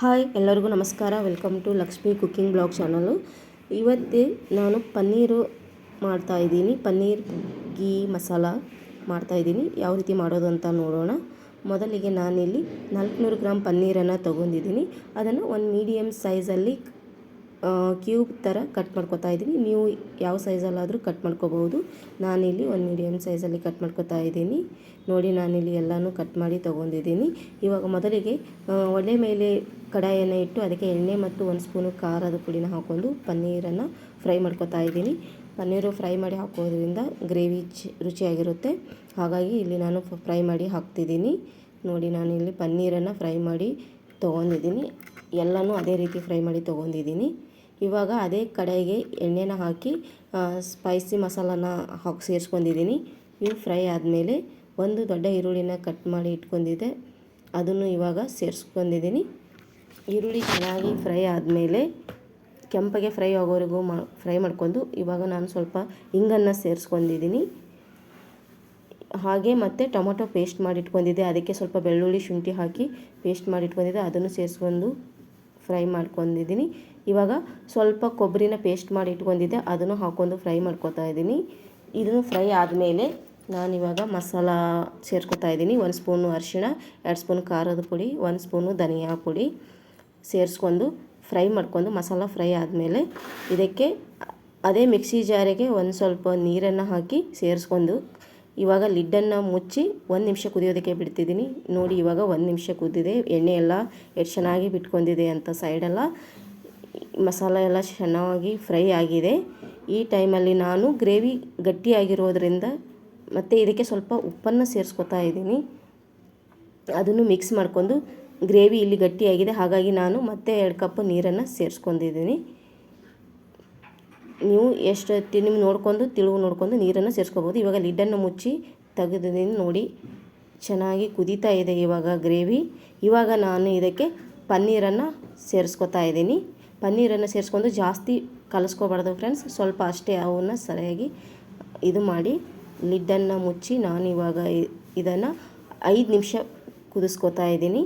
Hi ಎಲ್ಲರಿಗೂ ನಮಸ್ಕಾರ. Welcome to Lakshmi cooking blog channel. ಇವತ್ತೇ ನಾನು ಪನ್ನೀರು ಮಾಡ್ತಾಯಿದ್ದೀನಿ. ಪನ್ನೀರ್ ಗೀ ಮಸಾಲ ಮಾಡ್ತಾಯಿದ್ದೀನಿ. ಯಾವ ರೀತಿ ಮಾಡೋದು ಅಂತ ನೋಡೋಣ. ಮೊದಲಿಗೆ ನಾನಿಲ್ಲಿ 400 ಗ್ರಾಮ್ ಪನ್ನೀರನ್ನು ತೊಗೊಂಡಿದ್ದೀನಿ. ಅದನ್ನು ಒಂದು ಮೀಡಿಯಮ್ ಸೈಜಲ್ಲಿ ಕ್ಯೂಬ್ ಥರ ಕಟ್ ಮಾಡ್ಕೊತಾ ಇದ್ದೀನಿ. ನೀವು ಯಾವ ಸೈಜಲ್ಲಾದರೂ ಕಟ್ ಮಾಡ್ಕೋಬಹುದು. ನಾನಿಲ್ಲಿ ಒಂದು ಮೀಡಿಯಮ್ ಸೈಜಲ್ಲಿ ಕಟ್ ಮಾಡ್ಕೊತಾ ಇದ್ದೀನಿ. ನೋಡಿ, ನಾನಿಲ್ಲಿ ಎಲ್ಲನೂ ಕಟ್ ಮಾಡಿ ತೊಗೊಂಡಿದ್ದೀನಿ. ಇವಾಗ ಮೊದಲಿಗೆ ಒಲೆ ಮೇಲೆ ಕಡಾಯಿಯನ್ನು ಇಟ್ಟು ಅದಕ್ಕೆ ಎಣ್ಣೆ ಮತ್ತು 1 ಸ್ಪೂನು ಖಾರದ ಪುಡಿನ ಹಾಕ್ಕೊಂಡು ಪನ್ನೀರನ್ನು ಫ್ರೈ ಮಾಡ್ಕೊತಾ ಇದ್ದೀನಿ. ಪನ್ನೀರು ಫ್ರೈ ಮಾಡಿ ಹಾಕೋದ್ರಿಂದ ಗ್ರೇವಿ ರುಚಿಯಾಗಿರುತ್ತೆ. ಹಾಗಾಗಿ ಇಲ್ಲಿ ನಾನು ಫ್ರೈ ಮಾಡಿ ಹಾಕ್ತಿದ್ದೀನಿ. ನೋಡಿ, ನಾನಿಲ್ಲಿ ಪನ್ನೀರನ್ನು ಫ್ರೈ ಮಾಡಿ ತೊಗೊಂಡಿದ್ದೀನಿ. ಎಲ್ಲನೂ ಅದೇ ರೀತಿ ಫ್ರೈ ಮಾಡಿ ತೊಗೊಂಡಿದ್ದೀನಿ. ಇವಾಗ ಅದೇ ಕಡೆಗೆ ಎಣ್ಣೆನ ಹಾಕಿ ಸ್ಪೈಸಿ ಮಸಾಲಾನ ಸೇರಿಸ್ಕೊಂಡಿದ್ದೀನಿ. ಇವು ಫ್ರೈ ಆದಮೇಲೆ ಒಂದು ದೊಡ್ಡ ಈರುಳ್ಳಿನ ಕಟ್ ಮಾಡಿ ಇಟ್ಕೊಂಡಿದ್ದೆ, ಅದನ್ನು ಇವಾಗ ಸೇರಿಸ್ಕೊಂಡಿದ್ದೀನಿ. ಈರುಳ್ಳಿ ಚೆನ್ನಾಗಿ ಫ್ರೈ ಆದಮೇಲೆ ಕೆಂಪಗೆ ಫ್ರೈ ಆಗೋವರೆಗೂ ಫ್ರೈ ಮಾಡ್ಕೊಂಡು ಇವಾಗ ನಾನು ಸ್ವಲ್ಪ ಇಂಗನ್ನು ಸೇರಿಸ್ಕೊಂಡಿದ್ದೀನಿ. ಹಾಗೆ ಮತ್ತು ಟೊಮೊಟೊ ಪೇಸ್ಟ್ ಮಾಡಿ ಇಟ್ಕೊಂಡಿದ್ದೆ, ಅದಕ್ಕೆ ಸ್ವಲ್ಪ ಬೆಳ್ಳುಳ್ಳಿ ಶುಂಠಿ ಹಾಕಿ ಪೇಸ್ಟ್ ಮಾಡಿ ಇಟ್ಕೊಂಡಿದ್ದೆ, ಅದನ್ನು ಸೇರಿಸ್ಕೊಂಡು ಫ್ರೈ ಮಾಡ್ಕೊಂಡಿದ್ದೀನಿ. ಇವಾಗ ಸ್ವಲ್ಪ ಕೊಬ್ಬರಿನ ಪೇಸ್ಟ್ ಮಾಡಿ ಇಟ್ಕೊಂಡಿದ್ದೆ, ಅದನ್ನು ಹಾಕ್ಕೊಂಡು ಫ್ರೈ ಮಾಡ್ಕೊತಾ ಇದ್ದೀನಿ. ಇದನ್ನು ಫ್ರೈ ಆದಮೇಲೆ ನಾನಿವಾಗ ಮಸಾಲ ಸೇರಿಸ್ಕೊತಾ ಇದ್ದೀನಿ. 1 ಸ್ಪೂನು ಅರಿಶಿಣ, 2 ಸ್ಪೂನ್ ಖಾರದ ಪುಡಿ, 1 ಸ್ಪೂನು ಧನಿಯಾ ಪುಡಿ ಸೇರಿಸ್ಕೊಂಡು ಫ್ರೈ ಮಾಡ್ಕೊಂಡು ಮಸಾಲ ಫ್ರೈ ಆದಮೇಲೆ ಇದಕ್ಕೆ ಅದೇ ಮಿಕ್ಸಿ ಜಾರಿಗೆ ಒಂದು ಸ್ವಲ್ಪ ನೀರನ್ನು ಹಾಕಿ ಸೇರಿಸ್ಕೊಂಡು ಇವಾಗ ಲಿಡ್ಡನ್ನು ಮುಚ್ಚಿ 1 ನಿಮಿಷ ಕುದಿಯೋದಕ್ಕೆ ಬಿಡ್ತಿದ್ದೀನಿ. ನೋಡಿ, ಇವಾಗ 1 ನಿಮಿಷ ಕುದ್ದಿದೆ. ಎಣ್ಣೆ ಎಲ್ಲ ಎಷ್ಟು ಚೆನ್ನಾಗಿ ಬಿಟ್ಕೊಂಡಿದೆ ಅಂತ ಸೈಡೆಲ್ಲ ಮಸಾಲ ಎಲ್ಲ ಚೆನ್ನಾಗಿ ಫ್ರೈ ಆಗಿದೆ. ಈ ಟೈಮಲ್ಲಿ ನಾನು ಗ್ರೇವಿ ಗಟ್ಟಿಯಾಗಿರೋದ್ರಿಂದ ಮತ್ತು ಇದಕ್ಕೆ ಸ್ವಲ್ಪ ಉಪ್ಪನ್ನು ಸೇರಿಸ್ಕೊತಾ ಇದ್ದೀನಿ. ಅದನ್ನು ಮಿಕ್ಸ್ ಮಾಡ್ಕೊಂಡು ಗ್ರೇವಿ ಇಲ್ಲಿ ಗಟ್ಟಿಯಾಗಿದೆ, ಹಾಗಾಗಿ ನಾನು ಮತ್ತೆ 2 ಕಪ್ ನೀರನ್ನು ಸೇರಿಸ್ಕೊಂಡಿದ್ದೀನಿ. ನೀವು ಎಷ್ಟು ನಿಮ್ಗೆ ನೋಡ್ಕೊಂಡು ನೋಡ್ಕೊಂಡು ನೀರನ್ನು ಸೇರಿಸ್ಕೋಬೋದು. ಇವಾಗ ಲಿಡ್ಡನ್ನು ಮುಚ್ಚಿ ತೆಗೆದಿದ್ದೀನಿ. ನೋಡಿ, ಚೆನ್ನಾಗಿ ಕುದೀತಾ ಇದೆ ಇವಾಗ ಗ್ರೇವಿ. ಇವಾಗ ನಾನು ಇದಕ್ಕೆ ಪನ್ನೀರನ್ನು ಸೇರಿಸ್ಕೊತಾ ಇದ್ದೀನಿ. ಪನ್ನೀರನ್ನು ಸೇರಿಸ್ಕೊಂಡು ಜಾಸ್ತಿ ಕಲಿಸ್ಕೋಬಾರ್ದು ಫ್ರೆಂಡ್ಸ್, ಸ್ವಲ್ಪ ಅಷ್ಟೇ ಅವನ್ನ ಸರಿಯಾಗಿ ಇದು ಮಾಡಿ ಲಿಡ್ಡನ್ನು ಮುಚ್ಚಿ ನಾನು ಇವಾಗ ಇದನ್ನು 5 ನಿಮಿಷ ಕುದಿಸ್ಕೊತಾ ಇದ್ದೀನಿ.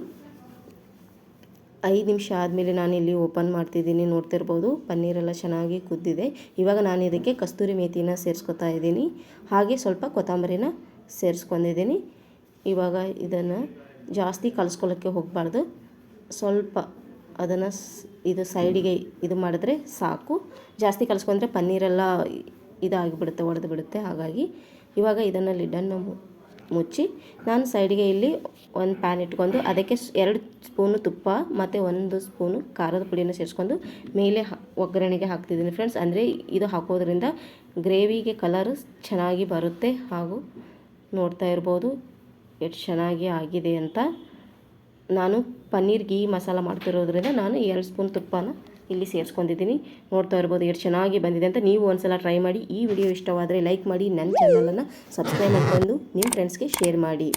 5 ನಿಮಿಷ ಆದಮೇಲೆ ನಾನು ಇಲ್ಲಿ ಓಪನ್ ಮಾಡ್ತಿದ್ದೀನಿ. ನೋಡ್ತಿರ್ಬೋದು, ಪನ್ನೀರೆಲ್ಲ ಚೆನ್ನಾಗಿ ಕುದ್ದಿದೆ. ಇವಾಗ ನಾನು ಇದಕ್ಕೆ ಕಸ್ತೂರಿ ಮೇಥಿನ ಸೇರಿಸ್ಕೊತಾ ಇದ್ದೀನಿ. ಹಾಗೆ ಸ್ವಲ್ಪ ಕೊತ್ತಂಬರಿನ ಸೇರಿಸ್ಕೊಂಡಿದ್ದೀನಿ. ಇವಾಗ ಇದನ್ನು ಜಾಸ್ತಿ ಕಲಿಸ್ಕೊಳ್ಳೋಕ್ಕೆ ಹೋಗಬಾರ್ದು, ಸ್ವಲ್ಪ ಅದನ್ನು ಇದು ಸೈಡಿಗೆ ಇದು ಮಾಡಿದ್ರೆ ಸಾಕು. ಜಾಸ್ತಿ ಕಲಿಸ್ಕೊಂಡ್ರೆ ಪನ್ನೀರೆಲ್ಲ ಇದಾಗಿಬಿಡುತ್ತೆ, ಒಡೆದು ಬಿಡುತ್ತೆ. ಹಾಗಾಗಿ ಇವಾಗ ಇದನ್ನು ಲಿಡ್ಡನ್ನು ಮುಚ್ಚಿ ನಾನು ಸೈಡಿಗೆ ಇಲ್ಲಿ ಒಂದು ಪ್ಯಾನ್ ಇಟ್ಕೊಂಡು ಅದಕ್ಕೆ 2 ಸ್ಪೂನು ತುಪ್ಪ ಮತ್ತು 1 ಸ್ಪೂನು ಖಾರದ ಪುಡಿನ ಸೇರಿಸ್ಕೊಂಡು ಮೇಲೆ ಒಗ್ಗರಣೆಗೆ ಹಾಕ್ತಿದ್ದೀನಿ ಫ್ರೆಂಡ್ಸ್. ಅಂದರೆ ಇದು ಹಾಕೋದ್ರಿಂದ ಗ್ರೇವಿಗೆ ಕಲರ್ ಚೆನ್ನಾಗಿ ಬರುತ್ತೆ. ಹಾಗೂ ನೋಡ್ತಾ ಇರ್ಬೋದು ಎಷ್ಟು ಚೆನ್ನಾಗಿ ಆಗಿದೆ ಅಂತ. ನಾನು ಪನ್ನೀರ್ ಗೀ ಮಸಾಲ ಮಾಡ್ತಿರೋದ್ರಿಂದ ನಾನು 2 ಸ್ಪೂನ್ ತುಪ್ಪನ ಇಲ್ಲಿ ಸೇರಿಸ್ಕೊಂಡಿದ್ದೀನಿ. ನೋಡ್ತಾ ಇರ್ಬೋದು ಎಷ್ಟು ಚೆನ್ನಾಗಿ ಬಂದಿದೆ ಅಂತ. ನೀವು ಒಂದ್ಸಲ ಟ್ರೈ ಮಾಡಿ. ಈ ವಿಡಿಯೋ ಇಷ್ಟವಾದರೆ ಲೈಕ್ ಮಾಡಿ, ನನ್ನ ಚಾನಲನ್ನು ಸಬ್ಸ್ಕ್ರೈಬ್ ಮಾಡಿಕೊಂಡು ನಿಮ್ಮ ಫ್ರೆಂಡ್ಸ್ಗೆ ಶೇರ್ ಮಾಡಿ.